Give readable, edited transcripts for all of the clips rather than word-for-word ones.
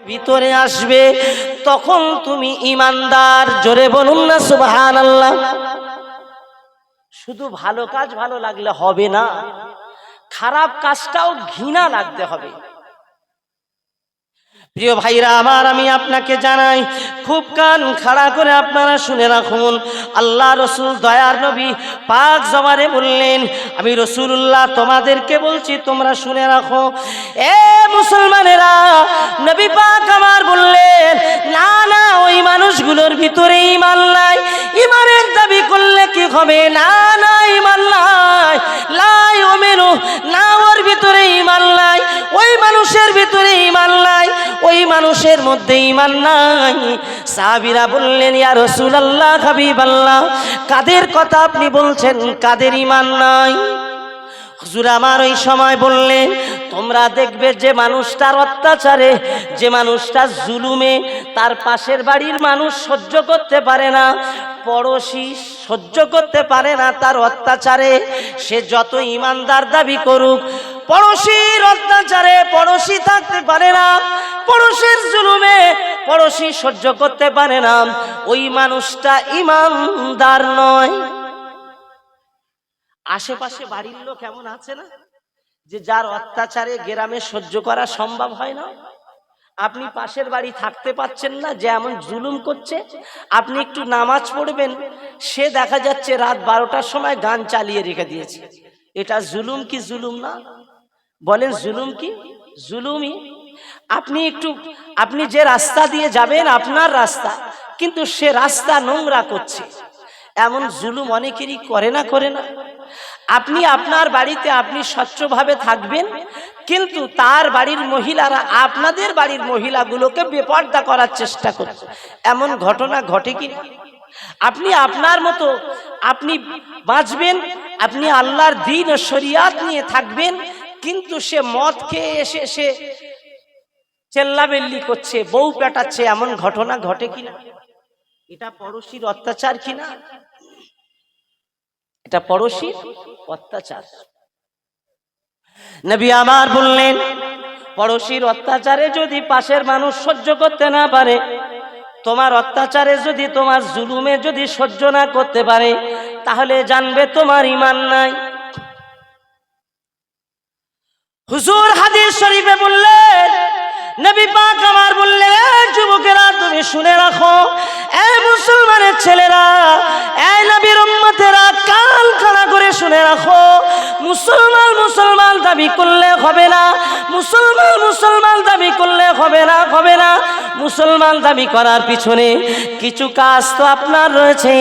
ভিতরে আসবে, তখন তুমি ঈমানদার। জোরে বলুন না সুবহানাল্লাহ। শুধু ভালো কাজ ভালো লাগলে হবে না, খারাপ কাজটাও ঘৃণা লাগতে হবে। প্রিয় ভাইরা আমার, আমি আপনাকে জানাই, খুব কান খাড়া করে আপনারা শুনে রাখুন। আল্লাহ রসুল দয়ার নবী পাক জবানে বললেন, আমি রসুলুল্লাহ তোমাদেরকে বলছি, তোমরা শুনে রাখো। এ মুসলমানেরা, নবী পাক আমার বললেন, না না, ওই মানুষগুলোর ভিতরে ঈমান নাই। ঈমানের দাবি করলে কি হবে? না না, ঈমান নাই, লাই ওমেনু, না, ওর ভিতরে ঈমান নাই, ওই মানুষের ভিতরে ঈমান নাই, ওই মানুষের মধ্যে ঈমান নাই। সাহাবীরা বললেন, ইয়া রাসূলুল্লাহ, হাবিবাল্লাহ, কাদের কথা আপনি বলছেন, কাদের ঈমান নাই? হুজুর আমার ওই সময় বললেন, তোমরা দেখবে যে মানুষটার অত্যাচারে, যে মানুষটা জুলুমে তার পাশের বাড়ির মানুষ সহ্য করতে পারে না, পড়োশি সহ্য করতে পারে না তার অত্যাচারে, সে যত ঈমানদার দাবি করুক, পড়োশির অত্যাচারে পড়োশি থাকতে পারে না, পড়োশির জুলুমে পড়োশি সহ্য করতে পারে না, ওই মানুষটা ঈমানদার নয়। আশেপাশে বাড়ির লোক এমন আছে না, যে যার অত্যাচারে গ্রামে সহ্য করা সম্ভব হয় না। আপনি পাশের বাড়ি থাকতে পাচ্ছেন না, যে এমন জুলুম করছে, আপনি একটু নামাজ পড়বেন, সে দেখা যাচ্ছে রাত 12টার সময় গান চালিয়ে রেখে দিয়েছে। এটা জুলুম কি জুলুম না? বলেন জুলুম কি? জুলুমই। আপনি যে রাস্তা দিয়ে যাবেন আপনার রাস্তা, কিন্তু সে রাস্তা নোংরা করছে, এমন জুলুম অনেকেরই করে না, করে না? আপনি আপনার বাড়িতে আপনি স্বচ্ছভাবে থাকবেন, কিন্তু তার বাড়ির মহিলারা আপনাদের বাড়ির মহিলাগুলোকে বেপর্দা করার চেষ্টা করছে, এমন ঘটনা ঘটে কি? আপনি আপনার মতো আপনি বাঁচবেন, আপনি আল্লাহর দ্বীন ও শরিয়াত নিয়ে থাকবেন, কিন্তু সে মদ খেয়ে এসে সে চেল্লাবেল্লি করছে, বউ পেটাচ্ছে, এমন ঘটনা ঘটে কিনা? এটা পড়োশির অত্যাচার কিনা? এটা পড়োশির অত্যাচার। নবী আমার বললেন, পড়োশির অত্যাচারে যদি পাশের মানুষ সহ্য করতে না পারে, তোমার অত্যাচারে যদি, তোমার জুলুমে যদি সহ্য না করতে পারে, তাহলে জানবে তোমার ঈমান নাই। হুজুর হাদিস শরীফে বললেন, নবী পাক আমার বললেন, যুবকেরা তুমি শুনে রাখো, এই মুসলমানের ছেলেরা, এই নবীর উম্মতেরা, কান খাড়া করে শুনে রাখো, মুসলমান মুসলমান দাবি করলে হবে না, মুসলমান মুসলমান দাবি করলে হবে না, হবে না। মুসলমান দাবি করার পিছনে কিছু কাজ তো আপনার রয়েছে।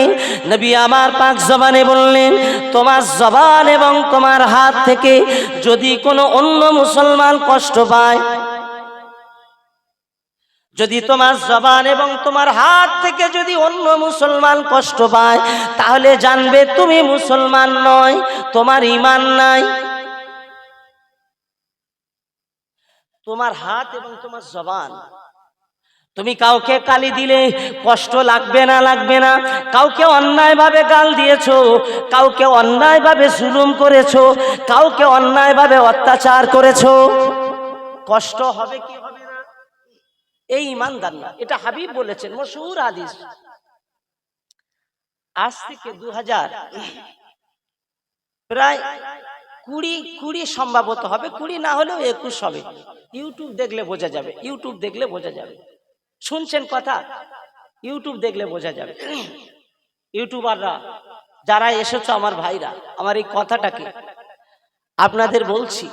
নবী আমার পাক জবানে বললেন, তোমার জবান এবং তোমার হাত থেকে যদি কোনো অন্য মুসলমান কষ্ট পায়, যদি তোমার জবান এবং তোমার হাত থেকে যদি অন্য মুসলমান কষ্ট পায়, তাহলে জানবে তুমি মুসলমান নয়, তোমার ঈমান নাই। তোমার হাত এবং তোমার জবান, তুমি কাউকে গালি দিলে কষ্ট লাগবে না, লাগবে না? কাউকে অন্যায়ভাবে গাল দিয়েছো, কাউকে অন্যায়ভাবে জুলুম করেছো, কাউকে অন্যায়ভাবে অত্যাচার করেছো, কষ্ট হবে কি হবে না? এই ঈমানদার না। এটা হাবিব বলেছেন, মশহুর হাদিস। আজ থেকে 2000 প্রায় 20 সম্ভবত হবে, 20 না হলেও 21 হবে। ইউটিউব দেখলে বোঝা যাবে, ইউটিউব দেখলে বোঝা যাবে। শুনছেন কথা? ইউটিউব দেখলে বোঝা যাবে। ইউটিউবাররা যারা এসেছো, আমার ভাইরা, আমার এই কথাটাকে আপনাদের বলছি,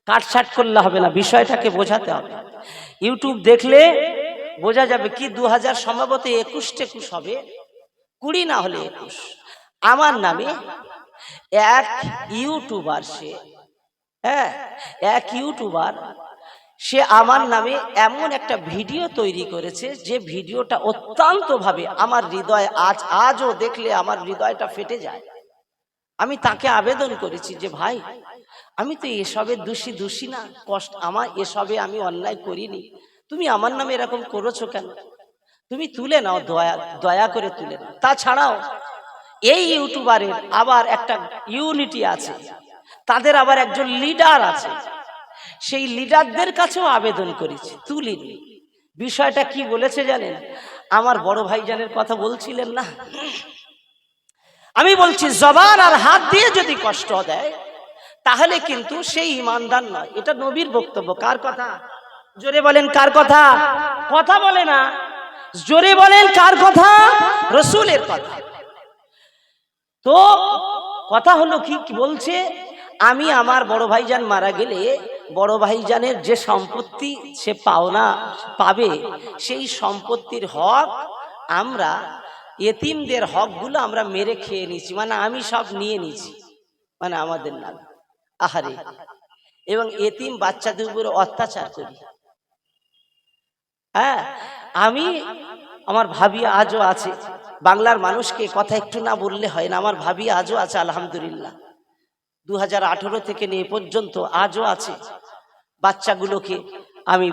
কাটছাট করলে হবে না, বিষয়টাকে বোঝাতে হবে। ইউটিউব দেখলে বোঝা যাবে কি 2000 সম্ভবত 21 হবে, 20 না হলে 21। আমার নামে এক ইউটিউবার, এক ইউটিউবার, সে আমার নামে এমন একটা ভিডিও তৈরি করেছে, যে ভিডিওটা অত্যন্ত ভাবে আমার হৃদয় আজও দেখলে আমার হৃদয়টা ফেটে যায়। আমি তাকে আবেদন করেছি যে ভাই, আমি তো এসবে দোষী না, কষ্ট আমার, এসবে আমি অন্যায় করিনি, তুমি আমার নামে এরকম করেছো কেন? তুমি তুলে নাও, দয়া করে তুলে নাও। তাছাড়াও এই ইউটিউবারের আবার একটা ইউনিটি আছে, তাদের আবার একজন লিডার আছে, সেই লিডারদের কাছেও আবেদন করেছি, তুলিনি। বিষয়টা কি বলেছে জানেন? আমার বড় ভাইজানের কথা বলছিলেন না, আমি বলছি জবান আর হাত দিয়ে যদি কষ্ট দেয় তাহলে কিন্তু সেই ঈমানদার নয়। এটা নবীর বক্তব্য। কার কথা? জোরে বলেন কার কথা? কথা বলে না, জোরে বলেন কার কথা? রাসূলের কথা। তো কথা হলো কি বলছে, আমি আমার বড় ভাইজান মারা গেলে বড় ভাইজানের যে সম্পত্তি সে পাওনা পাবে, সেই সম্পত্তির হক আমরা এতিমদের হকগুলো আমরা মেরে খেয়ে নিয়েছি, মানে আমি সব নিয়ে নিয়েছি, মানে আমাদের নাম। আহারে, এবং এতিম বাচ্চাদের উপরে অত্যাচার করি। হ্যাঁ, আমি আমার ভাবি আজও আছে, বাংলার মানুষকে কথা একটু না বললে হয় না, আমার ভাবি আজও আছে আলহামদুলিল্লাহ। 2018 থেকে নিয়ে পর্যন্ত আজও আছে। বাচ্চাগুলোকে আমি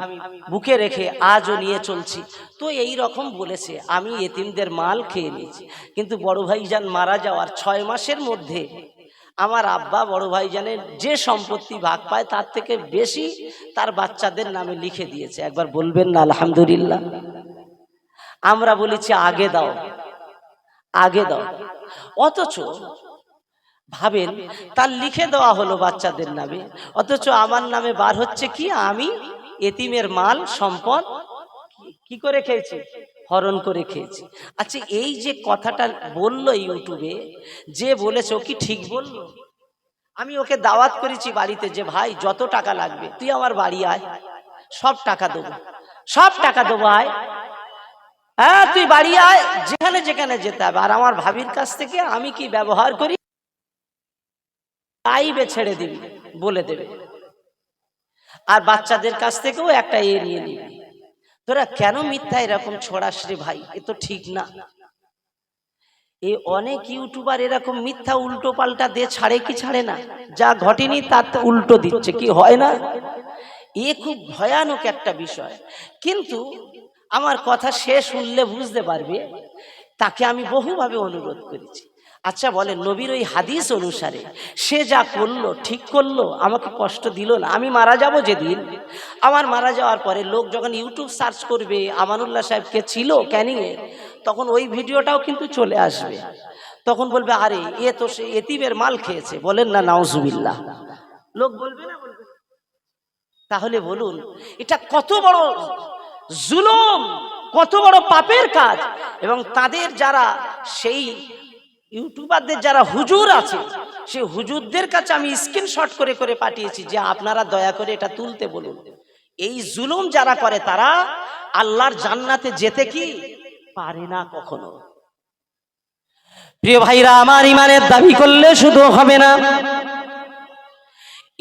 বুকে রেখে আজও নিয়ে চলছি। তো এই রকম বলেছে আমি এতিমদের মাল খেয়ে নিয়েছি, কিন্তু বড় ভাইজান মারা যাওয়ার 6 মাসের মধ্যে আমার আব্বা বড় ভাইজানের যে সম্পত্তি ভাগ পায় তার থেকে বেশি তার বাচ্চাদের নামে লিখে দিয়েছে। একবার বলবেন না আলহামদুলিল্লাহ? আমরা বলেছি আগে দাও, আগে দাও, অথচ ভাবেন তার লিখে দেওয়া হলো বাচ্চাদের নামে, অথচ আমার নামে বার হচ্ছে কি আমি এতিমের মাল সম্পদ কি করে খেয়েছি? হরণ করে খেয়েছি। আচ্ছা, এই যে কথাটা বললো ইউটিউবে, যে বলেছে ও কি ঠিক বললো? আমি ওকে দাওয়াত করেছি বাড়িতে যে ভাই যত টাকা লাগবে তুই আমার বাড়ি আয়, সব টাকা দেবো, সব টাকা দেবো, আয়। হ্যাঁ, তুই বাড়ি আয়, যেখানে যেখানে যেতে হবে। আর আমার ভাবির কাছ থেকে আমি কি ব্যবহার করি তাইবে ছেড়ে দিবি, বলে দেবে। আর বাচ্চাদের কাছ থেকেও একটা নিয়ে নিবি। তোরা কেন মিথ্যা এরকম ছড়াস রে ভাই? এ তো ঠিক না। এই অনেক ইউটিউবার এরকম মিথ্যা উল্টো পাল্টা দিয়ে ছাড়ে কি ছাড়ে না? যা ঘটেনি তার উল্টো দিচ্ছে, কি হয় না? এ খুব ভয়ানক একটা বিষয়। কিন্তু আমার কথা সে শুনলে বুঝতে পারবে, তাকে আমি বহুভাবে অনুরোধ করেছি। আচ্ছা বলেন, নবীর ওই হাদিস অনুসারে সে যা করলো ঠিক করলো, আমাকে কষ্ট দিল না? আমি মারা যাব যেদিন, আমার মারা যাওয়ার পরে লোক যখন ইউটিউব সার্চ করবে আমানুল্লাহ সাহেবকে ছিল ক্যানিংয়ে, তখন ওই ভিডিওটাও কিন্তু চলে আসবে। তখন বলবে আরে এ তো সে এতিমের মাল খেয়েছে। বলেন না নাউজুবিল্লাহ? লোক বলবে না? বলবে। তাহলে বলুন এটা কত বড় জুলুম, কত বড় পাপের কাজ। এবং তাদের যারা সেই ইউটিউবারদের যারা হুজুর আছে, সেই হুজুরদের কাছে আমি স্ক্রিনশট করে করে পাঠিয়েছি যে আপনারা দয়া করে এটা তুলতে বলুন। এই জুলুম যারা করে তারা আল্লাহর জান্নাতে যেতে কি পারে না কখনো। প্রিয় ভাইরা আমার, ইমানের দাবি করলে শুধু হবে না,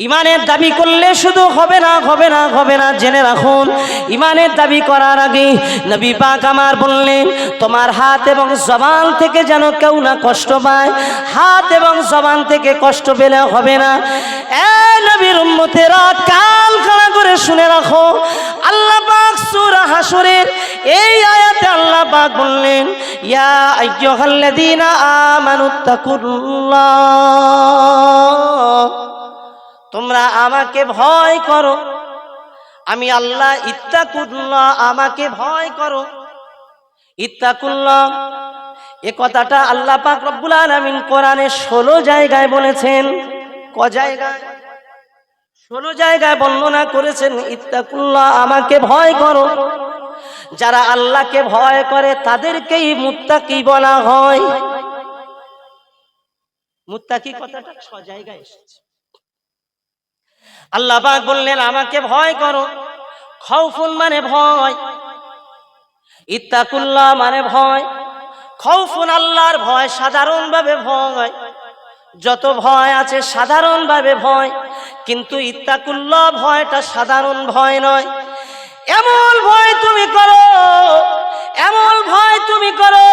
ইমানের দাবি করলে শুধু হবে না, হবে না, হবে না। জেনে রাখুন, ইমানের দাবি করার আগে নবী পাক আমার বললেন তোমার হাত এবং জবান থেকে যেন কেউ না কষ্ট পায়। হাত এবং জবান থেকে কষ্ট পেলে হবে না। এ নবীর উম্মতেরা, কান খাড়া করে শুনে রাখো। আল্লাহ পাক সূরা হাসরের এই আয়াতে আল্লাহ পাক বললেন ইয়া আইয়ুহাল্লাযীনা আমানুত্তাকুল্লাহ, তোমরা আমাকে ভয় করো। আমি আল্লাহ, ইত্তাকুল্লাহ, আমাকে ভয় করো। ইত্তাকুল্লাহ এ কথাটা আল্লাহ পাক রব্বুল আলামিন কোরআনে 16 জায়গায় বলেছেন। ক জায়গায়? 16 জায়গায় বর্ণনা করেছেন ইত্তাকুল্লাহ, আমাকে ভয় করো। যারা আল্লাহকে ভয় করে তাদেরকেই মুত্তাকি বলা হয়। মুত্তাকি কথাটা 6 জায়গায় এসেছে। আল্লাহ পাক বললেন আমাকে ভয় করো। খাউফুন মানে ভয়, ইত্তাকুল্লাহ মানে ভয়। খাউফুন আল্লাহর ভয়, সাধারণভাবে ভয়, যত ভয় আছে সাধারণভাবে ভয়, কিন্তু ইত্তাকুল্লাহ ভয়টা সাধারণ ভয় নয়। এমন ভয় তুমি করো, এমন ভয় তুমি করো,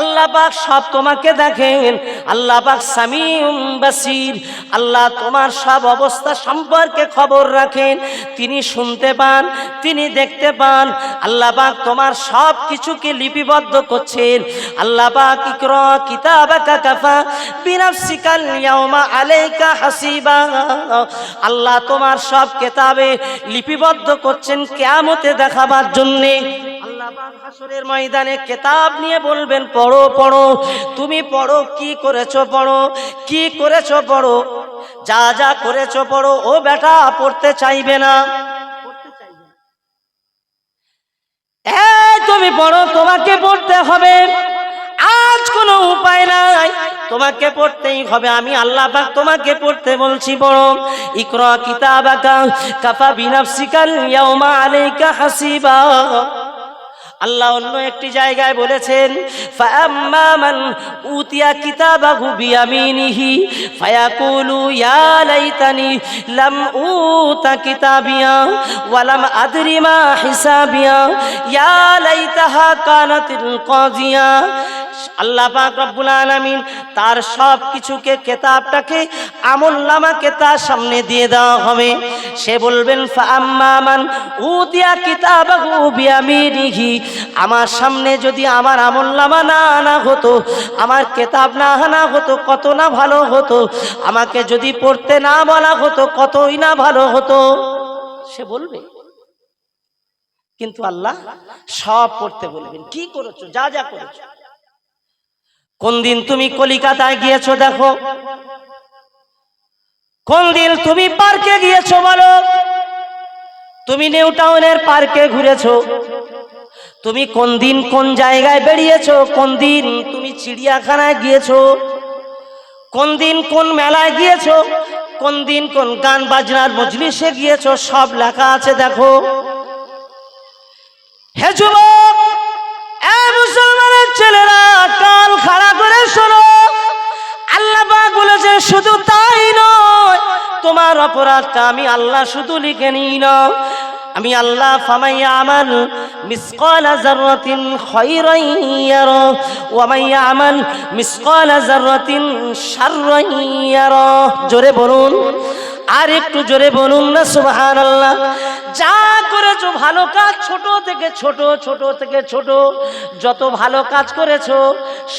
আল্লাহ আল্লাহ পাক সব তোমাকে দেখেন। আল্লাহ পাক সামিউম বাসির, আল্লাহ তোমার সব অবস্থা সম্পর্কে খবর রাখেন। তিনি শুনতে পান, তিনি দেখতে পান। আল্লাহ পাক তোমার সব কিছুকে লিপিবদ্ধ করছেন। আল্লাহ পাক ইকরা কিতাবাকা কাফা বিনাফসিকাল ইয়াউমা আলাইকা হাসিবা, আল্লাহ তোমার সব কিতাবে লিপিবদ্ধ করছেন কিয়ামতে দেখাবার জন্য। আল্লাহ পাক হাসরের ময়দানে কিতাব নিয়ে বলবেন পড়ো পড়ো, তুমি পড়ো, কি করেছো পড়ো, কি করেছো পড়ো, যা যা করেছো পড়ো। ও বেটা পড়তে চাইবে না, তুমি পড়ো, তোমাকে পড়তে হবে, আজ কোনো উপায় নাই, তোমাকে পড়তেই হবে। আমি আল্লাহ পাক তোমাকে পড়তে বলছি, পড়ো। ইকরা কিতাবাকা কাফা বিনাফসিকাল ইয়াউমা আলাইকা হাসিবা। আল্লাহ অন্য একটি জায়গায় বলেছেন, ফাআম্মা মান উতিয়া কিতাবাহু বিয়ামিনিহি ফায়াকুলু ইয়া লাইতানি লাম উতা কিতাবিয়া ওয়া লাম আদরি মা হিসাবিয়া ইয়া লাইতাহা কানাতিল কাজিয়া। আল্লাহ পাক রব্বুল আলামিন তার সব কিছুকে, কিতাবটাকে, আমলনামাকে তার সামনে দিয়ে দেওয়া হবে। সে বলবেন ফাআম্মা মান উতিয়া কিতাবাহু বিয়ামিনিহি, আমার সামনে যদি আমার আমলনামা না আনা হতো, আমার কিতাব না আনা হতো, কত না ভালো হতো। আমাকে যদি পড়তে না বলা হতো, কতই না ভালো হতো। সে বলবে, কিন্তু আল্লাহ সব পড়তে বলবেন। কি করেছো, যা যা করেছো। কোন দিন তুমি কলিকাতায় গিয়েছো দেখো, কোন দিন তুমি পার্কে গিয়েছো বলো, তুমি নিউ টাউনের পার্কে ঘুরেছো, তুমি কোন দিন কোন জায়গায় বেরিয়েছো, কোন দিন তুমি চিড়িয়াখানায় গিয়েছো, কোন দিন কোন মেলায় গিয়েছো, কোন দিন কোন গান বাজনার মজলিসে গিয়েছো, সব লেখা আছে দেখো। হে যুবক, এ মুসলমানের ছেলেরা, কান খাড়া করে শোনো। আল্লাহ পাক বলেছে শুধু তাই নয়, তোমার অপরাধটা আমি আল্লাহ শুধু লিখে নিই না, আমি আল্লাহ ফামাইয়া আমাল মিসকালা যাররাতিন খায়রান ইয়ারা ওয়া মাইয়া আমাল মিসকালা যাররাতিন শাররান ইয়ারা। জোরে বলুন, আর একটু জোরে বলুন না সুবহানাল্লাহ। যা করেছো ভালো কাজ, ছোট থেকে ছোট, ছোট থেকে ছোট, যত ভালো কাজ করেছো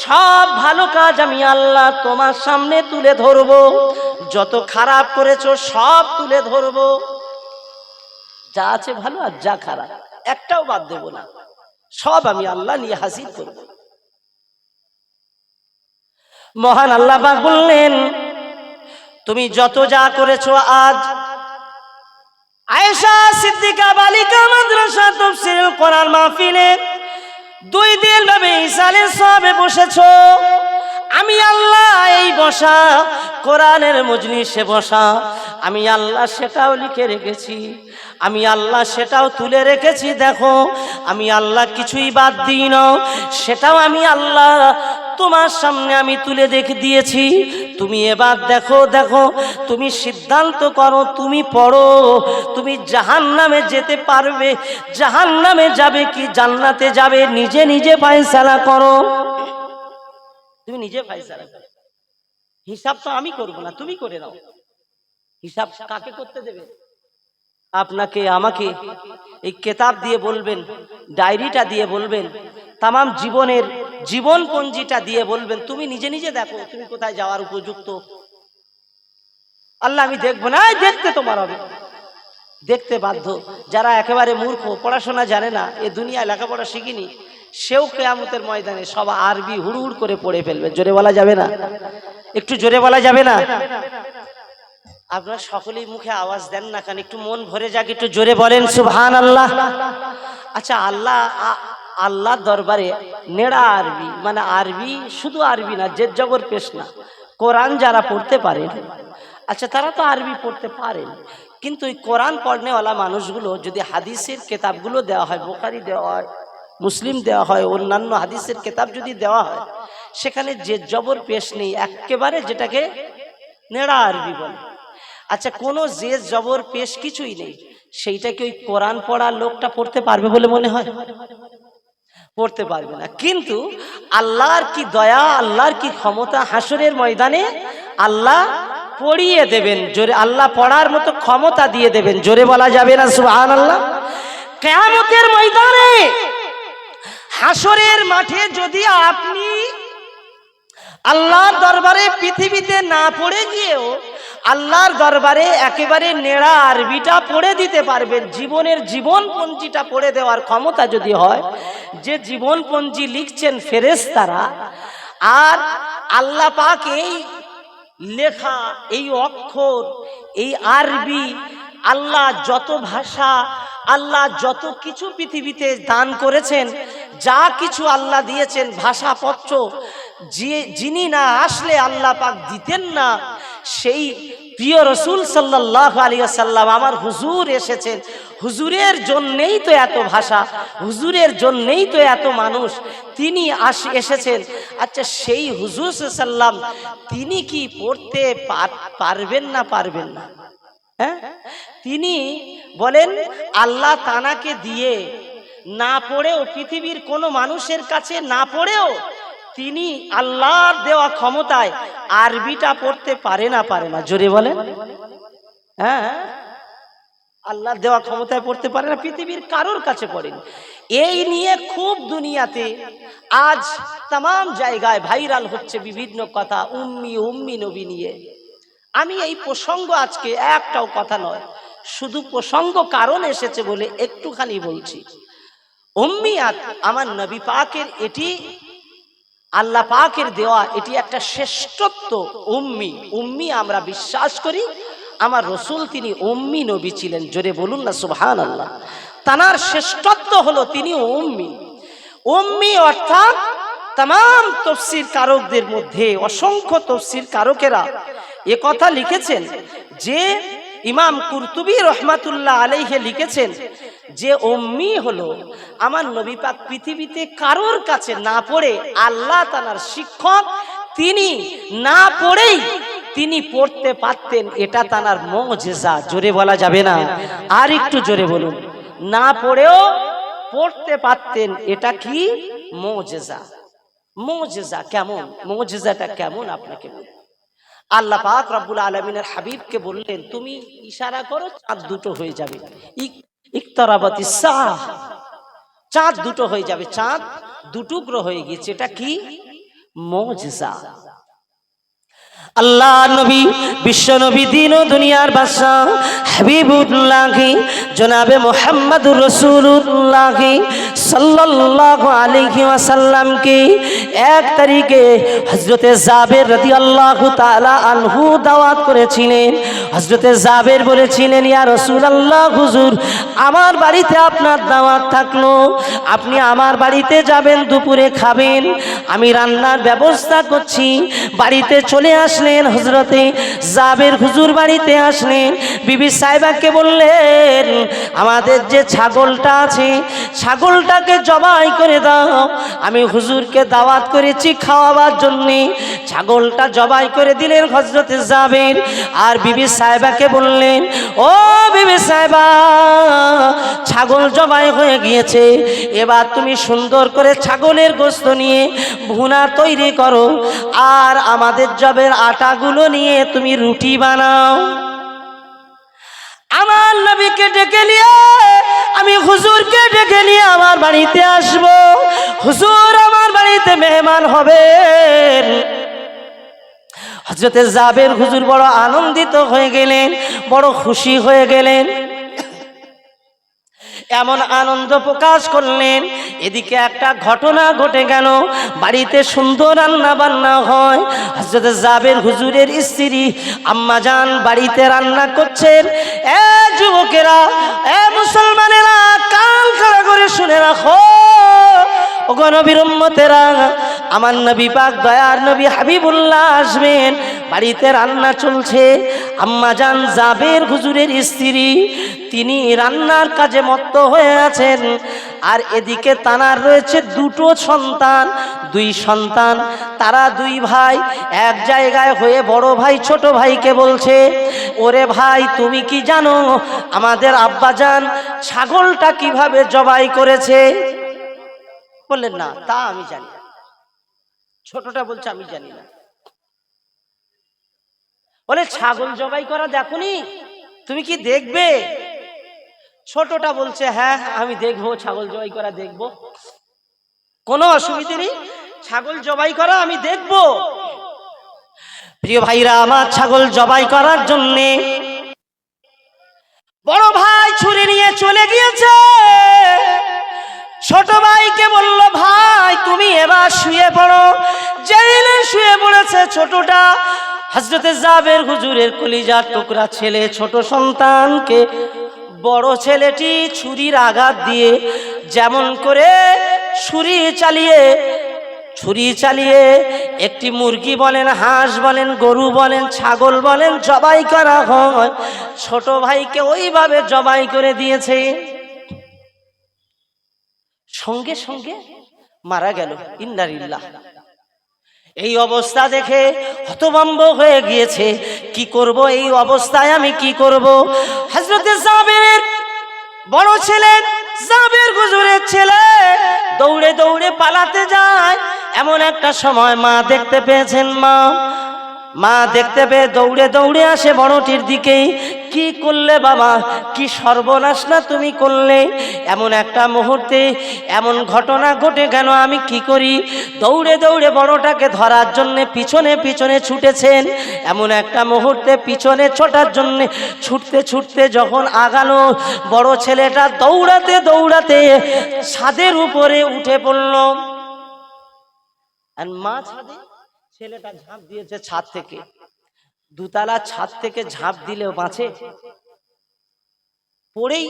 সব ভালো কাজ আমি আল্লাহ তোমার সামনে তুলে ধরবো। যত খারাপ করেছো সব তুলে ধরবো, যা আছে ভালো আর যা খারাপ একটাও বাদ দেব না, সব আমি আল্লাহ নিয়ে হাজির করব। মহান আল্লাহ পাক বললেন, তুমি যত যা করেছো আজ আয়েশা সিদ্দিকা বালিকা মাদ্রাসা তাফসীরুল কোরআন মাহফিলে 2 দিন ভাবে ইসালের সবে বসেছো, আমি আল্লাহ এই বসা, কোরআনের মজলিসে বসা, আমি আল্লাহ সেটাও লিখে রেখেছি, আমি আল্লাহ সেটাও তুলে রেখেছি। দেখো, আমি আল্লাহ কিছুই বাদ দিই না, সেটাও আমি আল্লাহ তোমার সামনে আমি তুলে দিয়েছি। তুমি এবার দেখো, দেখো, তুমি সিদ্ধান্ত করো, তুমি পড়ো, তুমি জাহান্নামে যেতে পারবে, জাহান্নামে যাবে কি জান্নাতে যাবে, নিজে নিজে ফয়সালা করো। তুমি নিজে ফয়সালা করো, হিসাব তো আমি করব না, তুমি করে নাও। হিসাব কাকে করতে দেবে? আপনাকে, আমাকে। এই কিতাব দিয়ে বলবেন, ডায়েরিটা দিয়ে বলবেন, তামাম জীবনের জীবনপঞ্জিটা দিয়ে বলবেন, তুমি নিজে নিজে দেখো তুমি কোথায় যাওয়ার উপযুক্ত। আল্লাহ আমি দেখবো না, দেখতে তোমার হবে, দেখতে বাধ্য। যারা একেবারে মূর্খ, পড়াশোনা জানে না, এ দুনিয়ায় লেখাপড়া শিখিনি, সেও কিয়ামতের ময়দানে সব আরবি হুড় করে পড়ে ফেলবে। জোরে বলা যাবে না? একটু জোরে বলা যাবে না? আপনারা সকলেই মুখে আওয়াজ দেন না কেন? একটু মন ভরে যাক, একটু জোরে বলেন সুবহানাল্লাহ। আচ্ছা, আল্লাহ দরবারে নেড়া আরবি, মানে আরবি, শুধু আরবি না, জেদ জবর পেশ না, কোরআন যারা পড়তে পারে, আচ্ছা তারা তো আরবি পড়তে পারেন, কিন্তু এই কোরআন পড়নেওয়ালা মানুষগুলো যদি হাদিসের কিতাবগুলো দেওয়া হয়, বুখারী দেওয়া হয়, মুসলিম দেওয়া হয়, অন্যান্য হাদিসের কিতাব যদি দেওয়া হয়, সেখানে জেদ জবর পেশ নেই, একেবারে যেটাকে নেড়া আরবি বলে। আচ্ছা, কোনো জেদ জবর পেশ কিছুই নেই, সেইটাকে ওই কোরআন পড়া লোকটা পড়তে পারবে বলে মনে হয়? পড়তে পারবে না। কিন্তু আল্লাহর কি দয়া, আল্লাহর কি ক্ষমতা, হাসরের ময়দানে আল্লাহ পড়িয়ে দেবেন জোরে, আল্লাহ পড়ার মতো ক্ষমতা দিয়ে দেবেন, জোরে বলা যাবে না সুবহানাল্লাহ। কিয়ামতের ময়দানে হাসরের মাঠে যদি আপনি আল্লাহর দরবারে পৃথিবীতে না পড়ে গিয়েও আল্লাহর দরবারে একেবারে নেড়া আরবিটা পড়ে দিতে পারবেন, জীবনের জীবনপঞ্জিটা পড়ে দেওয়ার ক্ষমতা যদি হয়, যে জীবনপঞ্জি লিখছেন ফেরেশতারা, আর আল্লাহ পাক এই লেখা, এই অক্ষর, এই আরবি, আল্লাহ যত ভাষা, আল্লাহ যত কিছু পৃথিবীতে দান করেছেন, যা কিছু আল্লাহ দিয়েছেন ভাষাপত্র, যিনি না আসলে আল্লাহ পাক দিতেন না, সেই প্রিয় রসুল সাল্লাল্লাহু আলাইহি ওয়াসাল্লাম আমার হুজুর এসেছেন। হুজুরের জন্যেই তো এত ভাষা, হুজুরের জন্যেই তো এত মানুষ, তিনি এসেছেন। আচ্ছা, সেই হুজুর সাল্লাম তিনি কি পড়তে পারবেন না পারবেন না? হ্যাঁ, তিনি বলেন আল্লাহ তানাকে দিয়ে না পড়েও, পৃথিবীর কোনো মানুষের কাছে না পড়েও তিনি আল্লাহর দেওয়া ক্ষমতায় আরবিটা পড়তে পারে না জোরে বলেন। হ্যাঁ, আল্লাহর দেওয়া ক্ষমতায় পড়তে পারে না, পৃথিবীর কারোর কাছে পড়েন। এই নিয়ে খুব দুনিয়াতে আজ तमाम জায়গায় ভাইরাল হচ্ছে বিভিন্ন কথা, উম্মি নবী নিয়ে। আমি এই প্রসঙ্গ আজকে একটাও কথা নয়, শুধু প্রসঙ্গ কারণ এসেছে বলে একটুখানি বলছি। উম্মিয়াত আমার নবী পাকের, এটি আল্লাহ পাকের দেওয়া, এটি একটা শ্রেষ্ঠত্ব। উম্মি আমরা বিশ্বাস করি, আমার রসুল তিনি উম্মি নবী ছিলেন, জোরে বলুন না সুবহানাল্লাহ। তানার শ্রেষ্ঠত্ব হলো তিনি উম্মি অর্থাৎ तमाम তফসির কারকদের মধ্যে অসংখ্য তফসির কারকেরা এ কথা লিখেছেন, যে ইমাম কুরতুবী রহমাতুল্লাহ আলাইহি লিখেছেন যে উম্মি হলো আমার নবী পাক পৃথিবীতে কারোর কাছে না পড়ে আল্লাহ তাআলার শিক্ষক, তিনি না পড়েই তিনি পড়তে পারতেন, এটা তানার মুজিজা, জোরে বলা যাবে না, আর একটু জোরে বলুন। না পড়েও পড়তে পারতেন, এটা কি মুজিজা। মুজিজা কেমন, মুজিজাটা কেমন আপনাকে বলি। আল্লাহ পাক রব্বুল আলামিনের হাবিবকে বললেন, তুমি ইশারা করো চাঁদ দুটো হয়ে যাবে, ইকতারাবাতিস সাআহ, চাঁদ দুটো হয়ে যাবে, চাঁদ দুটুকরো হয়ে গেছে, এটা কি মুজিজা। আল্লাহ নবী, বিশ্ব নবী, দিন ও দুনিয়ার বাদশাহ হাবিবুল্লাহ জনাবে মুহাম্মদুর রাসূলুল্লাহ সাল্লাল্লাহু আলাইহি ওয়াসাল্লামকে 1 তারিখে হযরতে জাবের রাদিয়াল্লাহু তাআলা আনহু দাওয়াত করেছিলেন। হযরতে জাবের বলেছিলেন, ইয়া রাসূলুল্লাহ, হুজুর আমার বাড়িতে আপনার দাওয়াত থাকলো, আপনি আমার বাড়িতে যাবেন, দুপুরে খাবেন, আমি রান্নার ব্যবস্থা করছি। বাড়িতে চলে আসলেন হযরতে জাবের, হুজুর বাড়িতে আসলেন, বিবি সাহেবাকে বললেন, আমাদের যে ছাগলটা আছে, ছাগলটাকে জবাই করে দাও, আমি হুজুরকে দাওয়াত করেছি খাওয়াবার জন্যে। ছাগলটা জবাই করে দিলেন হযরতে জাবের, আর বিবি সাহেবাকে বললেন, ও বিবি সাহেবা, ছাগল জবাই হয়ে গিয়েছে, এবার তুমি সুন্দর করে ছাগলের গোশত নিয়ে ভুনা তৈরি করো, আর আমাদের জবের আটাগুলো নিয়ে তুমি রুটি বানাও। আমার নবীকে ডেকে নিয়ে, আমি হুজুরকে ডেকে নিয়ে আমার বাড়িতে আসব, হুজুর আমার বাড়িতে মেহমান হবেন। হযরতে জাবের হুজুর বড় আনন্দিত হয়ে গেলেন, বড় খুশি হয়ে গেলেন, এমন আনন্দ প্রকাশ করলেন। এদিকে একটা ঘটনা ঘটে গেল, বাড়িতে সুন্দর রান্না বান্না হয়। হযরত জাবের হুজুরের স্ত্রী আম্মা জান বাড়িতে রান্না করছেন। এ যুবকেরা, এ মুসলমানেরা, কান খাড়া করে শুনে রাখো, ওগো নবীর উম্মতেরা, আমার নবী পাক দয়ার নবী হাবিবুল্লাহ আসবেন, বাড়িতে রান্না চলছে। আম্মা জান জাবের হুজুরের স্ত্রী, তিনি রান্নার কাজে মত্ত হয়ে আছেন, আর এদিকে তানার রয়েছে দুটো সন্তান, 2 সন্তান। তারা 2 ভাই এক জায়গায় হয়ে বড় ভাই ছোট ভাইকে বলছে, ওরে ভাই, তুমি কি জানো আমাদের আব্বাজান ছাগলটা কিভাবে জবাই করেছে? বললেন না, তা আমি জানি না। ছোটটা বলছে আমি জানি না। বলে ছাগল জবাই করা দেখোনি, তুমি কি দেখবে? ছোটটা বলছে হ্যাঁ আমি দেখবো, ছাগল জবাই করা দেখবো, কোনো অসুবিধা নেই, ছাগল জবাই করা আমি দেখবো। প্রিয় ভাইরা আমার, ছাগল জবাই করার জন্যে বড় ভাই ছুরি নিয়ে চলে গিয়েছে। ছোট ভাইকে বলল ভাই তুমি এবার শুয়ে পড়ো। যেদিনে শুয়ে পড়েছে ছোটটা, হযরতে জাবের হুজুরের কলিজার টুকরা ছেলে, ছোট সন্তানকে বড় ছেলেটি ছুরির আঘাত দিয়ে যেমন করে ছুরি চালিয়ে একটি মুরগি বলেন, হাঁস বলেন, গরু বলেন, ছাগল বলেন জবাই করা হয়, ছোট ভাইকে ওইভাবে জবাই করে দিয়েছে। সঙ্গে সঙ্গে মারা গেল। ইন্নালিল্লাহ। এই অবস্থা দেখে হতভম্ব হয়ে গিয়েছে, কি করব এই অবস্থায়, আমি কি করব? হযরতে জাবেরের বড় ছেলে, জাবের হুজুরের ছেলে দৌড়ে দৌড়ে পালাতে যায়। এমন একটা সময় মা দেখতে পেয়েছেন, মা দেখতে পেয়ে দৌড়ে দৌড়ে আসে বড়টির দিকে। কি করলে বাবা, কি সর্বনাশ না তুমি করলে? এমন একটা মুহূর্তে এমন ঘটনা ঘটে গেল, আমি কি করি? দৌড়ে দৌড়ে বড়টাকে ধরার জন্য পিছনে পিছনে ছুটেছেন। এমন একটা মুহূর্তে পিছনে ছোটার জন্য ছুটতে ছুটতে যখন আগালো, বড় ছেলেটা দৌড়াতে দৌড়াতে ছাদের উপরে উঠে পড়ল। আর মা ছাদে, ছেলেটা ঝাঁপ দিয়েছে ছাদ থেকে, দুতলা ছাদ থেকে ঝাঁপ দিলেও বাঁচে, পড়েই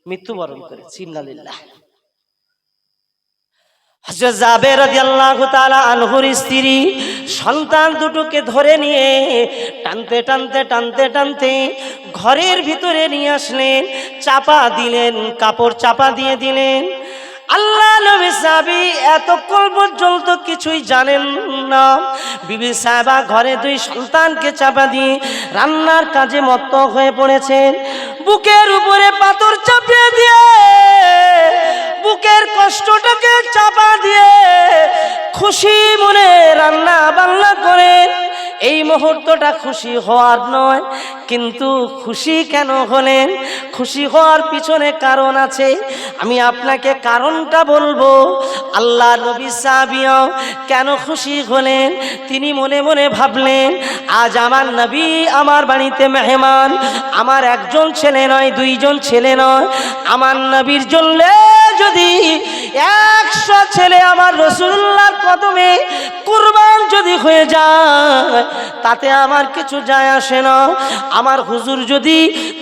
মৃত্যুবরণ করে। ইন্নালিল্লাহ। হযরত জাবের রাদিয়াল্লাহু তাআলা আনহুর স্ত্রী সন্তান দুটোকে ধরে নিয়ে টানতে টানতে টানতে টানতে ঘরের ভিতরে নিয়ে আসলেন, চাপা দিলেন, কাপড় চাপা দিয়ে দিলেন। আল্লাহ নবী সাহাবী এতক্ষণ পর্যন্ত কিছুই জানেন না। বিবি সাহেবা ঘরে দুই সন্তানকে চাপা দিয়ে রান্নার কাজে মত্ত হয়ে পড়েছেন। বুকের উপরে পাথর চাপিয়ে দিয়ে, বুকের কষ্টটাকে চাপা দিয়ে খুশি মনে রান্না বান্না করেন। এই মুহূর্তটা খুশি হওয়ার নয়, কিন্তু খুশি কেন হলেন? খুশি হওয়ার পিছনে কারণ আছে, আমি আপনাকে কারণটা বলবো। আল্লাহ নবী সাহাবীও কেন খুশি হলেন? তিনি মনে মনে ভাবলেন, আজ আমার নবী আমার বাড়িতে মেহমান, আমার একজন ছেলে নয়, দুইজন ছেলে নয়, আমার নবীর জন্য যদি 100 ছেলে আমার রাসূলুল্লাহর কদমে কুরবান যদি হয়ে যায়, তাতে আমার কিছু যায় আসে না। আমার হুজুর যদি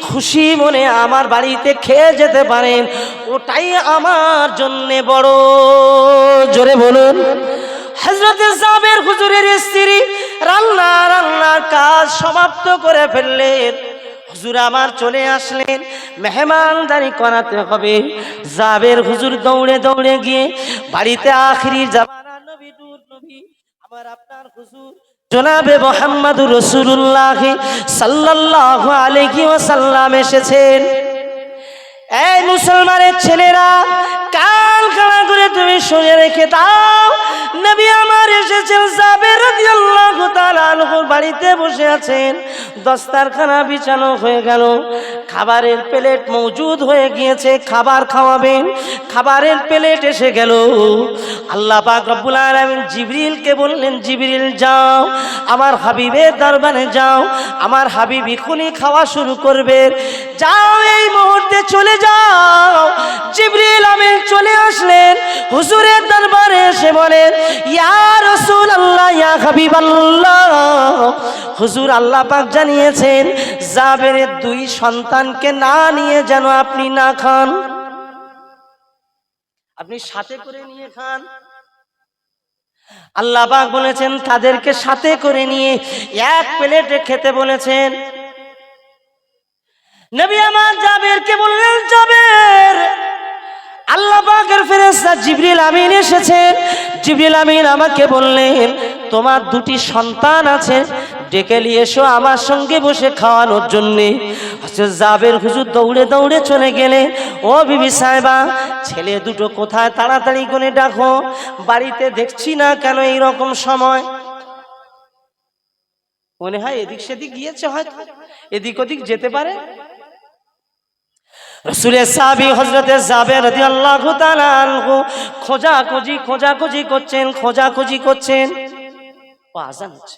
খুশি মনে আমার বাড়িতে খেয়ে যেতে পারেন, ওটাই আমার জন্য বড়। জোরে বলুন। হযরত জাবের হুজুরের স্ত্রী রান্নার কাজ সমাপ্ত করে ফেললেন। হুজুর আমার চলে আসলেন, মেহমানদারি করাতে হবে। জাবের হুজুর দৌড়ে দৌড়ে গিয়ে বাড়িতে আখিরি জামানার নবী, নূর নবী, আমার আপনার হুজুর জনাবে মুহাম্মদুর রাসূলুল্লাহ সাল্লাল্লাহু আলাইহি ওয়াসাল্লাম এসেছেন। এই মুসলমানের ছেলেরা, কান খাড়া করে তুমি শুনে রেখে দাও, নবী আমার এসেছেন। জাবের রাদিয়াল্লাহু তাআলা আনহুর বাড়িতে বসে আছেন, দস্তারখানা বিছানো হয়ে গেল, খাবারের প্লেট মজুদ হয়ে গিয়েছে, খাবার খাওয়াবেন। খাবারের প্লেট এসে গেল। আল্লাহ পাক রব্বুল আলামিন জিবরিলকে বললেন, জিবরিল যাও আমার হাবিবের দরবারে যাও, আমার হাবিব এখনই খাওয়া শুরু করবে, যাও এই মুহূর্তে চলে যাও। জিবরিল আমিন চলে আসলেন হুজুরের দরবারে, এসে বলেন, ইয়া রাসূলুল্লাহ, ইয়া হাবিবাল্লাহ, হুজুর আল্লাহ পাক জানিয়েছেন জাবেরের 2 সন্তানকে না নিয়ে যেন আপনি না খান, আপনি সাথে করে নিয়ে খান। আল্লাহ পাক বলেছেন তাদেরকে সাথে করে নিয়ে এক প্লেটে খেতে বলেছেন। নবী আমার জাবেরকে বললেন, জাবের, আল্লাহ পাকের ফেরেশতা জিবরিল আমিন এসেছেন। জিবরিল আমিন আমাকে বললেন তোমার 2টি সন্তান আছে, ডেকে নিয়ে এসো আমার সঙ্গে বসে খাওয়ানোর জন্য। হযরত জাবের হুজুর দৌড়ে দৌড়ে চলে গেলে, ও বিবি সাহেবা, ছেলে দুটো কোথায়, তাড়াতাড়ি করে ডাকো, বাড়িতে দেখছি না কেন এই রকম সময়। মনে হয় এদিক সেদিক গিয়েছে, হয়তো এদিক ওদিক যেতে পারে। রাসূলের সাহাবী হযরতে জাবের রাদিয়াল্লাহু তাআলা আনহু খোঁজাখুঁজি করছেন। ও আযান হচ্ছে,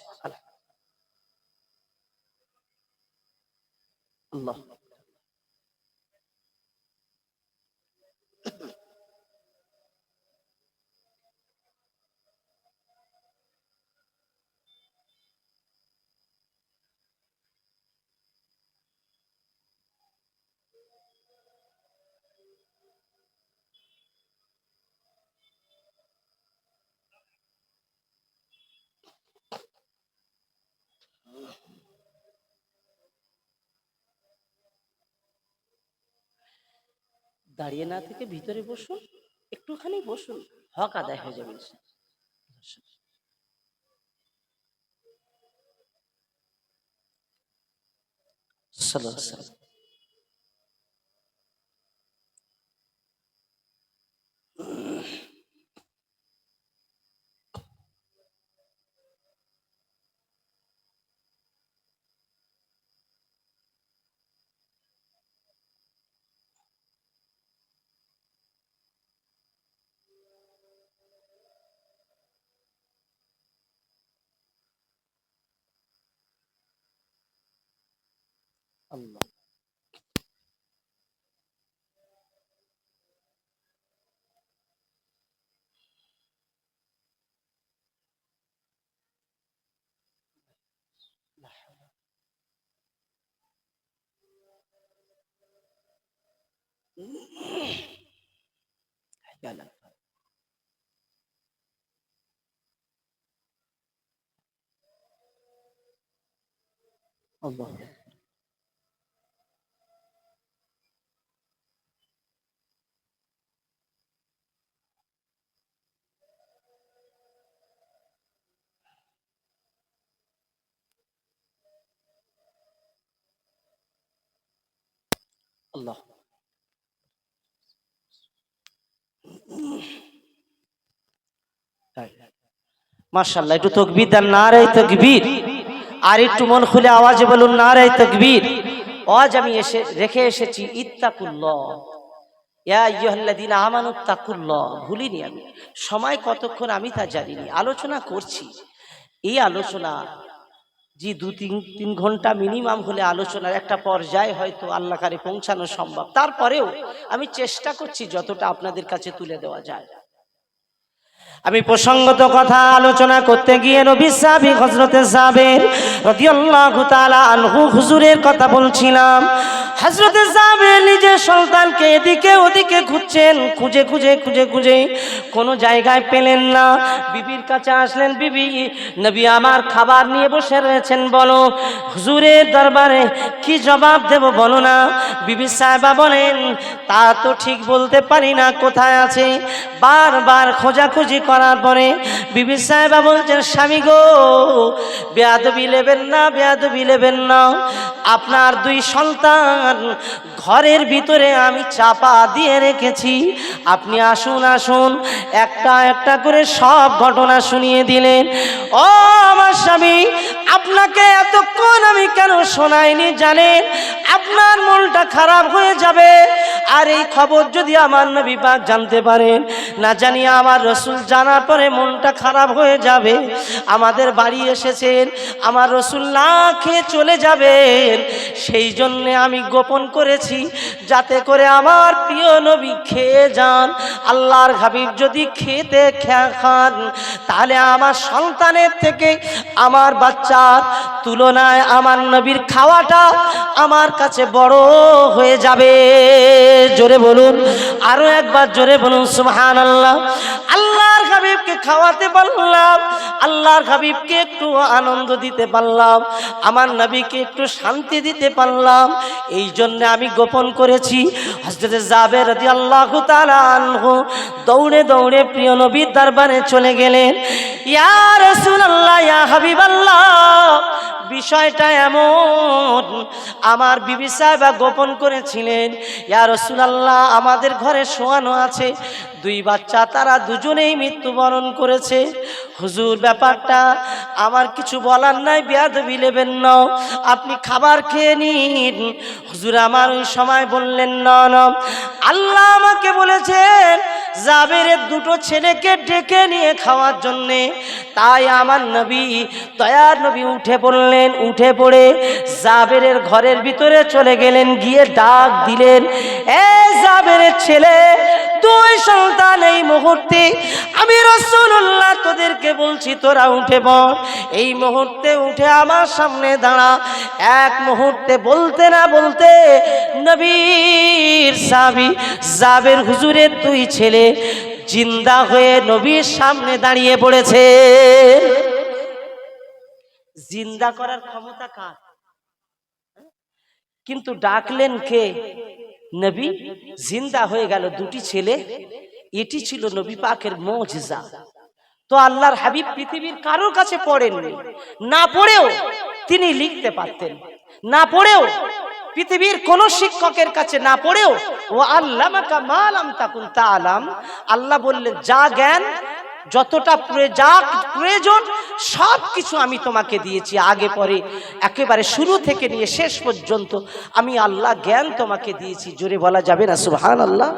আল্লাহ। দাঁড়িয়ে না থেকে ভিতরে বসুন, একটুখানি বসুন, হক আদায় হয়ে যাবে। আল্লাহ, আল্লাহ, আল্লাহ। মাশাআল্লাহ, একটু তাকবীর দেন, নারে তাকবীর। আর একটু মন খুলে আওয়াজে বলুন, নারে তাকবীর। আজ আমি রেখে এসেছি ইত্তাকুল্লাহ, ইয়া আইয়ুহাল্লাযীনা আমানুত্তাকুল্লাহ। ভুলিনি আমি, সময় কতক্ষণ আমি তা জানিনি, আলোচনা করছি। এই আলোচনা যে 2-3 ঘন্টা মিনিমাম হলে আলোচনার একটা পর্যায়ে হয়তো আল্লাহ কারে পৌঁছানো সম্ভব। তারপরেও আমি চেষ্টা করছি যতটা আপনাদের কাছে তুলে দেওয়া যায়। আমি প্রসঙ্গত কথা আলোচনা করতে গিয়ে নবী সাহাবী হযরতে জাবের রাদিয়াল্লাহু তাআলা আনহু হুজুরের কথা বলছিলাম। হযরতে জাবের নিজের সন্তানকে এদিকে ওদিকে খুঁজছেন, খুঁজে কোনো জায়গায় পেলেন না। বিবির কাছে আসলেন, বিবি, নবী আমার খাবার নিয়ে বসে রয়েছেন, বলো হুজুরের দরবারে কি জবাব দেব বলো না। বিবি সাহেবা বলেন, তা তো ঠিক বলতে পারি না কোথায় আছে। বারবার খোঁজাখুঁজি করার পরে বিবি সাহেবা বলছেন, স্বামী গো, বেয়াদবি নেবেন না। আপনার 2 সন্তান ঘরের ভিতরে আমি চাপা দিয়ে রেখেছি, আপনি আসুন। একটা করে সব ঘটনা শুনিয়ে দিলেন। ও আমার স্বামী, আপনাকে এতক্ষণ আমি কেন শোনাইনি জানেন? আপনার মনটা খারাপ হয়ে যাবে। আর এই খবর যদি আমার নবী পাক জানতে পারেন, না জানি আমার রাসূল জানার পরে মনটা খারাপ হয়ে যাবে। আমাদের বাড়ি এসেছেন, আমার রাসূল না খেয়ে চলে যাবেন, সেই জন্য আমি গোপন করেছি, যাতে করে আমার প্রিয় নবী খেয়ে যান। আল্লাহর হাবিব যদি খেতে খান, তাহলে আমার সন্তানের থেকে আমার বাচ্চার তুলনায় আমার নবীর খাওয়াটা আমার কাছে বড় হয়ে যাবে। জোরে বলুন, আরো একবার জোরে বলুন সুবহানাল্লাহ। আল্লাহর হাবিবকে খাওয়াতে পারলাম, আল্লাহর হাবিবকে একটু আনন্দ দিতে পারলাম, আমার নবীকে একটু শান্তি দিতে পারলাম, এই জন্য আমি গোপন করেছি। হযরত জাবের রাদিয়াল্লাহু তাআলা আনহু দৌড়ে দৌড়ে প্রিয় নবীর দরবারে চলে গেলেন। ইয়া রাসূলুল্লাহ, ইয়া হাবিবাল্লাহ, বিষয়টা এমন, আমার বিবি সাহেবা গোপন করেছিলেন। ইয়া রাসূলুল্লাহ, আমাদের ঘরে শোয়ানো আছে 2 বাচ্চা, তারা দুজনেই মৃত্যুবরণ করেছে। হুজুর, ব্যাপারটা আমার কিছু বলার নাই, বেয়াদবি নেবেন না, আপনি খাবার খেয়ে নিন। হুজুর আমার ওই সময় বললেন, না না, আল্লাহ আমাকে বলেছেন জাবেরের 2টো ছেলেকে ডেকে নিয়ে খাওয়ার জন্যে। তাই আমার নবী, দয়ার নবী উঠে পড়লেন, উঠে পড়ে জাবেরের ঘরের ভিতরে চলে গেলেন, গিয়ে ডাক দিলেন, এ জাবেরের ছেলে, 2 সন্তান, এই মুহূর্তে আমি রাসূলুল্লাহ তোদেরকে বলছি, তোরা উঠে পড়, এই মুহূর্তে উঠে আমার সামনে দাঁড়া। এক মুহূর্তে বলতে না বলতে নবীর সাহাবী জাবের হুজুরের 2 ছেলে জিন্দা হয়ে নবীর সামনে দাঁড়িয়ে পড়েছে। জিন্দা করার ক্ষমতা কার? কিন্তু ডাকলেন কে? নবী। জিন্দা হয়ে গেল 2টি ছেলে। এটি ছিল নবী পাকের মুজিজা। তো আল্লাহর হাবিব পৃথিবীর কারোর কাছে পড়েননি, না পড়েও তিনি লিখতে পারতেন, না পড়েও পৃথিবীর কোন শিক্ষকের কাছে না পড়েও, ও আল্লামাকা মা লাম তাকুন তাআলাম, আল্লাহ বললেন যা জ্ঞান, যতটা প্রয়োজন সব কিছু আমি তোমাকে দিয়েছি, আগে পরে একেবারে শুরু থেকে নিয়ে শেষ পর্যন্ত আমি আল্লাহ জ্ঞান তোমাকে দিয়েছি। জোরে বলা যাবে না সুবহানাল্লাহ?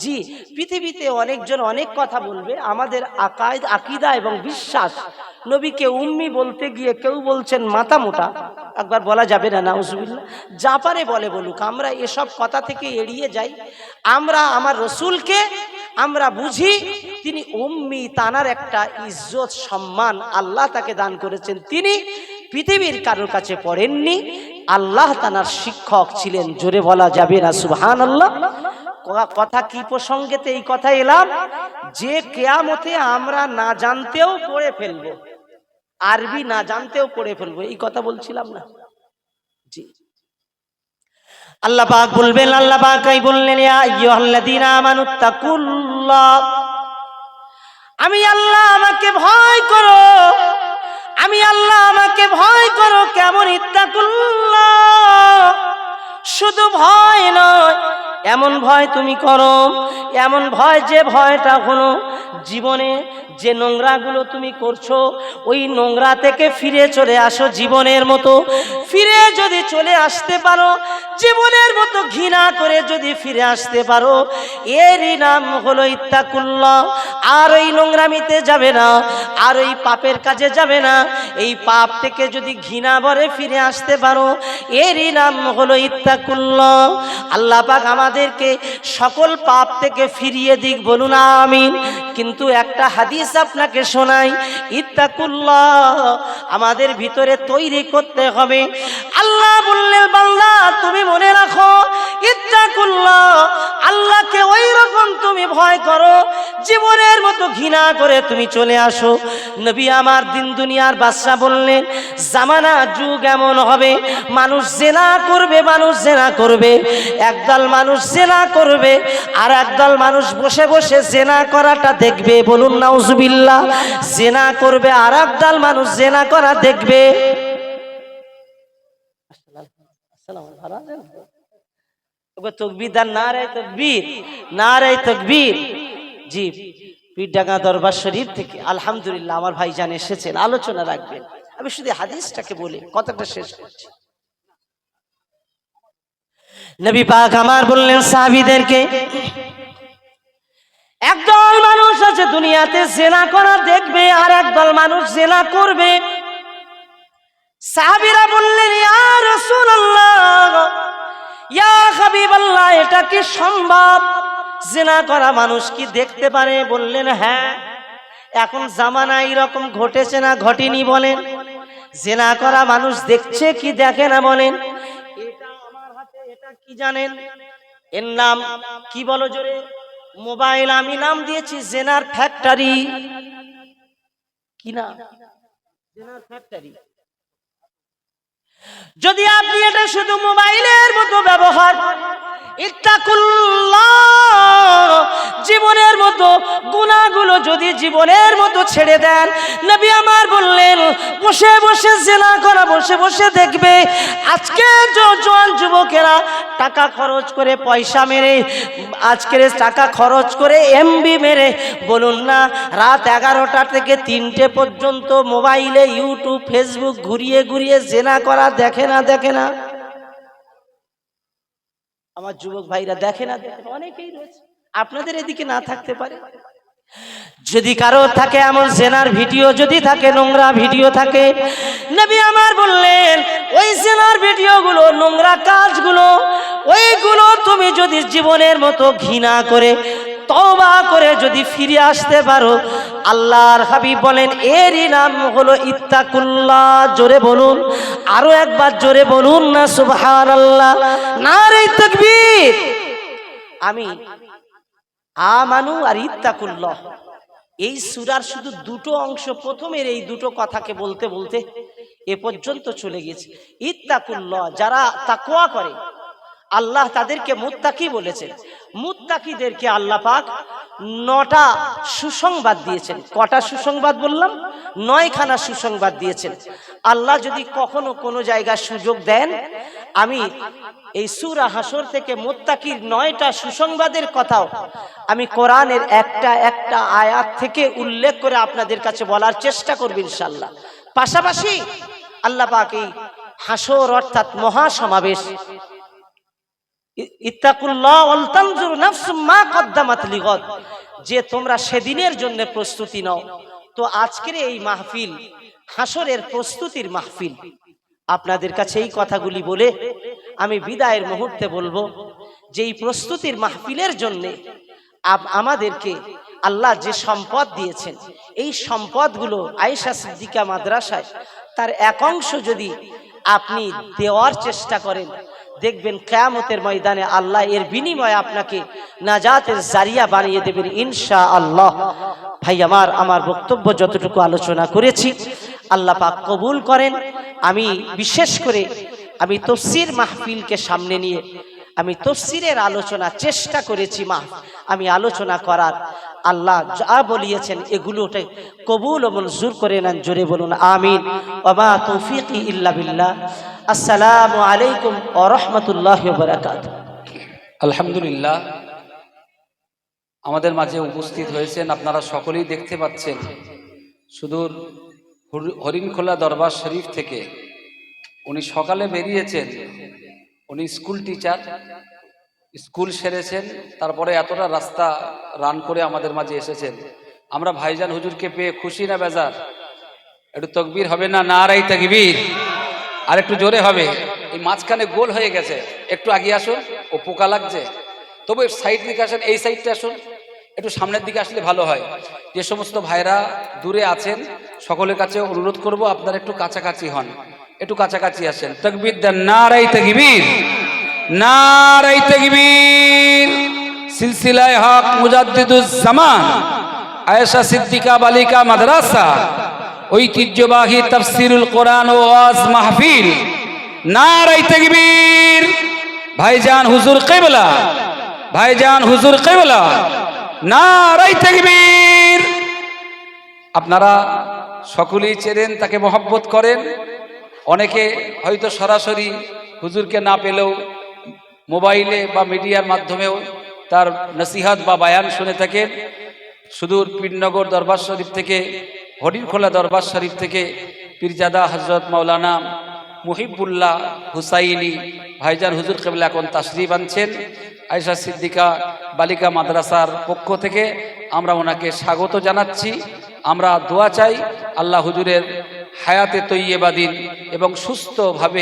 জি, পৃথিবীতে অনেকজন অনেক কথা বলবে, আমাদের আকীদা এবং বিশ্বাস, নবীকে উম্মি বলতে গিয়ে কেউ বলছেন মাথা মোটা, একবার বলা যাবে না নাউজুবিল্লাহ? যা পারে বলে বলুক, আমরা এসব কথা থেকে এড়িয়ে যাই। আমরা আমার রসুলকে আমরা বুঝি তিনি উম্মি, তানার একটা ইজ্জত সম্মান আল্লাহ তাকে দান করেছেন, তিনি পৃথিবীর কারোর কাছে পড়েননি, আল্লাহ তানার শিক্ষক ছিলেন। জোরে বলা যাবে না সুবহানাল্লাহ? কথা কি প্রসঙ্গেতে এই কথা এলাম, যে কিয়ামতে আমরা না জানতেও পড়ে ফেলবো, আরবি না জানতেও পড়ে ফেলবো, এই কথা বলছিলাম না? জি, আল্লাহ পাক বলবেন, আল্লাহ পাকই বললেন, ইয়া আইয়ুহাল্লাযীনা আমানুত্তাকুল্লাহ, আমি আল্লাহ আমাকে ভয় করো, আমি আল্লাহ আমাকে ভয় করো। কেমন? ইত্তাকুল্লাহ, শুধু ভয় নয়, এমন ভয় তুমি করো, এমন ভয় যে ভয়টা হলো জীবনে যে নোংরাগুলো তুমি করছো, ওই নোংরা থেকে ফিরে চলে আসো। জীবনের মতো ফিরে যদি চলে আসতে পারো, জীবনের মতো ঘৃণা করে যদি ফিরে আসতে পারো, এরই নাম হলো ইত্তাকুল্লাহ। আর ওই নোংরামিতে যাবে না, আর ওই পাপের কাজে যাবে না, এই পাপ থেকে যদি ঘৃণা ভরে ফিরে আসতে পারো, এরই নাম হলো ইত্তাকুল্লাহ। আল্লাহ পাক আমাদেরকে সকল পাপ থেকে ফিরিয়ে দিক, বলুন আমিন। কিন্তু একটা হাদিস আপনাকে শোনাই, ইত্তাকুল্লাহ আমাদের ভিতরে তৈরি করতে হবে। আল্লাহ বললেন, বান্দা তুমি মনে রাখো, ইত্তাকুল্লাহ, আল্লাহকে ওই রকম তুমি ভয় করো, জীবনের মতো ঘৃণা করে তুমি চলে আসো। নবী আমার দিন দুনিয়ার বাদশা বললেন, জামানা যুগ এমন হবে, মানুষ জেনা করবে, মানুষ জেনা করবে, একদল মানুষ জেনা করবে, আর একদল মানুষ বসে বসে জেনা করাটা দেখবে, বলুন নাউজুবিল্লাহ। জেনা করবে, আর একদল মানুষ জেনা করা দেখবে। তকবীর, নারে তকবীর, নারে তকবীর। জি, পীরডাঙ্গা দরবার শরীফ থেকে আলহামদুলিল্লাহ আমার ভাইজান এসেছেন, আলোচনা রাখবেন। আমি শুধু হাদিসটাকে বলে কথাটা শেষ করছি। নবী পাক আমার বললেন সাহাবীদেরকে, একদল মানুষ আছে দুনিয়াতে জেনা করা দেখবে, আর একদল মানুষ জেনা করবে। সাহাবীরা বললেন, ইয়া রাসূলুল্লাহ, ইয়া হাবিবাল্লাহ, এটা কি সম্ভব? জেনা করা মানুষ কি দেখতে পারে? বললেন, হ্যাঁ। এখন জামানা এরকম ঘটেছে না ঘটেনি বলেন? জেনা করা মানুষ দেখছে কি দেখে না বলেন? এটা আমার হাতে, এটা কি জানেন? এর নাম কি বলো জোরে? মোবাইল। আমি নাম দিয়েছি জেনার ফ্যাক্টরি। কিনা জেনার ফ্যাক্টরি। যদি আপনি এটা শুধু মোবাইলের মতো ব্যবহার, ইত্তাকুল্লাহ, জীবনের মতো গুনাহগুলো যদি জীবনের মতো ছেড়ে দেন, নবী আমার বললেন বসে বসে জিনা করা বসে বসে দেখবে। আজকে জোয়ান যুবকেরা টাকা খরচ করে, পয়সা মেরে, আজকের টাকা খরচ করে এমবি মেরে, বলুন না রাত 11টা থেকে 3টে পর্যন্ত মোবাইলে ইউটিউব ফেসবুক ঘুরিয়ে ঘুরিয়ে জিনা করা দেখে না? দেখে না আমার যুবক ভাইরা? দেখে না? অনেকেই রয়েছে, আপনাদের এদিকে না থাকতে পারে। যদি কারো থাকে এমন জেনার ভিডিও যদি থাকে, নোংরা ভিডিও থাকে, নবী আমার বললেন ওই জেনার ভিডিওগুলো, নোংরা কাজগুলো, ওইগুলো তুমি যদি জীবনের মতো ঘৃণা করে তওবা করে যদি ফিরে আসতে পারো, আল্লাহর হাবিব বলেন এরই নাম হলো ইত্তাকুল্লাহ। জোরে বলুন, আরো একবার জোরে বলুন না সুবহানাল্লাহ, নারে তাকবীর। আমি আমানু আর ইত্তাকুল্লাহ, এই সূরার শুধু দুটো অংশ, প্রথমের এই দুটো কথাকে বলতে বলতে এ পর্যন্ত চলে গেছে। ইত্তাকুল্লাহ, যারা তাকওয়া করে আল্লাহ তাদেরকে মুত্তাকি বলেছেন। মুত্তাকিদেরকে আল্লাহ পাক 9টা সুসংবাদ দিয়েছেন। কটা সুসংবাদ বললাম? 9খানা সুসংবাদ দিয়েছেন। আল্লাহ যদি কখনো কোনো জায়গায় সুযোগ দেন, আমি এই সূরা হাসর থেকে মুত্তাকির 9টা সুসংবাদের কথাও আমি কোরআনের একটা একটা আয়াত থেকে উল্লেখ করে আপনাদের কাছে বলার চেষ্টা করব ইনশাআল্লাহ। পাশাপাশি আল্লাহ পাক এই হাসর অর্থাৎ মহাসমাবেশ, ইত্তাকুল্লাহ ওয়াল তানজুর নাফসুম মা কদ্দামাত লিগাদ, যে তোমরা সেদিনের জন্য প্রস্তুতি নাও। তো আজকের এই মাহফিল হাসরের প্রস্তুতির মাহফিল। আপনাদের কাছে এই কথাগুলি বলে আমি বিদায়ের মুহূর্তে বলবো যে এই প্রস্তুতির মাহফিলের জন্য আমাদেরকে আল্লাহ যে সম্পদ দিয়েছেন, এই সম্পদগুলো আয়েশা সিদ্দিকা মাদ্রাসায় তার এক অংশ যদি আপনি দেওয়ার চেষ্টা করেন, দেখবেন কিয়ামতের ময়দানে আল্লাহ এর বিনিময়ে আপনাকে নাজাতের জারিয়া বানিয়ে দেবেন ইনশাআল্লাহ। ভাই আমার বক্তব্য যতটুকু আলোচনা করেছি আল্লাহ পাক কবুল করেন। আমি বিশেষ করে আমি তাফসীর মাহফিলকে সামনে নিয়ে আমি তাফসীরের আলোচনা চেষ্টা করেছি, আমি আলোচনা করার। আল্লাহ যা বলিয়েছেন এগুলোকে কবুল ও মঞ্জুর করে নেন। জোরে বলুন আমিন। ওয়া মা তৌফিকি ইল্লা বিল্লাহ। আসসালামু আলাইকুম ওয়া রাহমাতুল্লাহি ওয়া বারাকাতুহু। আলহামদুলিল্লাহ, আমাদের মাঝে উপস্থিত হয়েছেন, আপনারা সকলেই দেখতে পাচ্ছেন, সুদূর হরিণখোলা দরবার শরীফ থেকে উনি সকালে বেরিয়েছেন। উনি স্কুল টিচার, স্কুল সেরেছেন, তারপরে এতটা রাস্তা রান করে আমাদের মাঝে এসেছেন। আমরা ভাইজান হুজুরকে পেয়ে খুশি না বেজার? একটু তাকবীর হবে না? নারায়ে তাকবীর। আর একটু জোরে হবে। এই মাঝখানে গোল হয়ে গেছে, একটু আগে আসুন, ও পোকা লাগছে। তবে সাইড দিকে আসেন, এই সাইডটা আসুন, একটু সামনের দিকে আসলে ভালো হয়। যে সমস্ত ভাইরা দূরে আছেন সকলের কাছে অনুরোধ করব আপনারা একটু কাছাকাছি হন, একটু কাছাকাছি আসেন। তাকবীর দেন, নারায়ে তাকবীর, নারায়ে তাকবীর। সিলসিলায়ে হক মুজাদ্দিদুজ জামান আয়েশা সিদ্দিকা বালিকা মাদ্রাসা ঐতিহ্যবাহী তাফসীরুল কোরআন ও ওয়াজ মাহফিল, নারায়ে তাকবীর। ভাইজান হুজুর কিবলা, ভাইজান হুজুর কিবলা, নারায়ে তাকবীর। আপনারা সকলেই চেনেন, তাকে মহব্বত করেন। অনেকে হয়তো সরাসরি হুজুরকে না পেলেও মোবাইলে বা মিডিয়ার মাধ্যমেও তার নসিহত বা বায়ান শুনে থাকেন। সুদূর পীরনগর দরবার শরীফ থেকে, হরিণখোলা দরবার শরীফ থেকে পীরজাদা হযরত মাওলানা মুহিবুল্লাহ হুসাইনি ভাইজান হুজুর কিবলা এখন তাশরীফ আনছেন। আয়েশা সিদ্দিকা বালিকা মাদ্রাসার পক্ষ থেকে আমরা ওনাকে স্বাগত জানাচ্ছি। আমরা দোয়া চাই আল্লাহ হুজুরের হায়াতে তৈয়্যেবা দিন এবং সুস্থভাবে